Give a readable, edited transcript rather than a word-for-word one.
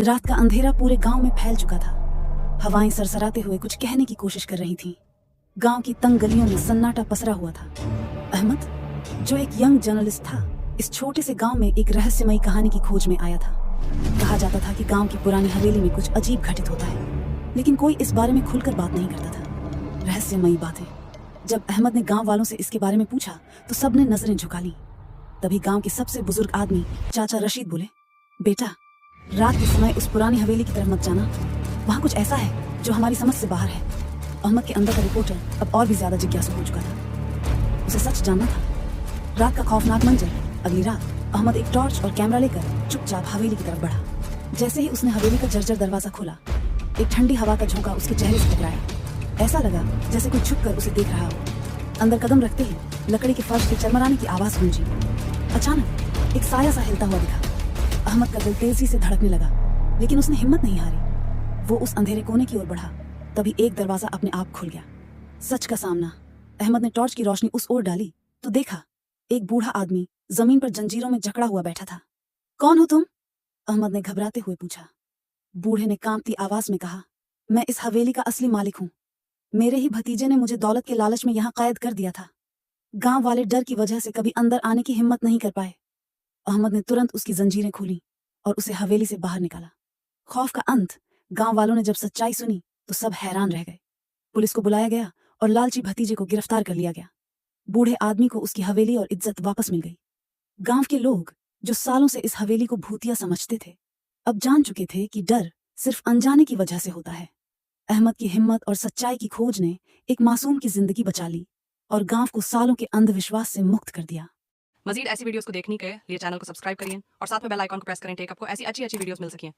रात का अंधेरा पूरे गांव में फैल चुका था। हवाएं सरसराते हुए कुछ कहने की कोशिश कर रही थीं। गांव की तंग गलियों में सन्नाटा पसरा हुआ था। अहमद, जो एक यंग जर्नलिस्ट था, इस छोटे से गांव में एक रहस्यमयी कहानी की खोज में आया था। कहा जाता था कि गांव की पुरानी हवेली में कुछ अजीब घटित होता है, लेकिन कोई इस बारे में खुलकर बात नहीं करता था। रहस्यमयी बातें। जब अहमद ने गांव वालों से इसके बारे में पूछा तो सबने नजरें झुका ली। तभी गांव के सबसे बुजुर्ग आदमी चाचा रशीद बोले, बेटा, रात के समय उस पुरानी हवेली की तरफ मत जाना। वहाँ कुछ ऐसा है जो हमारी समझ से बाहर है। अहमद के अंदर का रिपोर्टर अब और भी ज्यादा जिज्ञासु हो चुका था। उसे सच जानना था। रात का खौफनाक मंजर। अगली रात अहमद एक टॉर्च और कैमरा लेकर चुपचाप हवेली की तरफ बढ़ा। जैसे ही उसने हवेली का जर्जर दरवाजा खोला, एक ठंडी हवा का झोंका उसके चेहरे से टकराया। ऐसा लगा जैसे कोई छुपकर उसे देख रहा हो। अंदर कदम रखते ही लकड़ी के फर्श के चरमराने की आवाज गूंजी। अचानक एक साया सा हिलता हुआ दिखा। अहमद का दिल तेजी से धड़कने लगा, लेकिन उसने हिम्मत नहीं हारी। वो उस अंधेरे कोने की ओर बढ़ा। तभी एक दरवाजा अपने आप खुल गया। सच का सामना। अहमद ने टॉर्च की रोशनी उस ओर डाली तो देखा, एक बूढ़ा आदमी जमीन पर जंजीरों में जकड़ा हुआ बैठा था। कौन हो तुम? अहमद ने घबराते हुए पूछा। बूढ़े ने कांपती आवाज में कहा, मैं इस हवेली का असली मालिक हूँ। मेरे ही भतीजे ने मुझे दौलत के लालच में यहाँ कैद कर दिया था। गांव वाले डर की वजह से कभी अंदर आने की हिम्मत नहीं कर पाए। अहमद ने तुरंत उसकी जंजीरें खोली और उसे हवेली से बाहर निकाला। खौफ का अंत। गांव वालों ने जब सच्चाई सुनी तो सब हैरान रह गए। पुलिस को बुलाया गया और लालची भतीजे को गिरफ्तार कर लिया गया। बूढ़े आदमी को उसकी हवेली और इज्जत वापस मिल गई। गांव के लोग, जो सालों से इस हवेली को भूतिया समझते थे, अब जान चुके थे कि डर सिर्फ अनजाने की वजह से होता है। अहमद की हिम्मत और सच्चाई की खोज ने एक मासूम की जिंदगी बचा ली और गांव को सालों के अंधविश्वास से मुक्त कर दिया। मजीद ऐसी वीडियोस को देखने के लिए चैनल को सब्सक्राइब करिए और साथ में बेल आइकॉन को प्रेस करें ताकि आपको ऐसी अच्छी वीडियोस मिल सकें।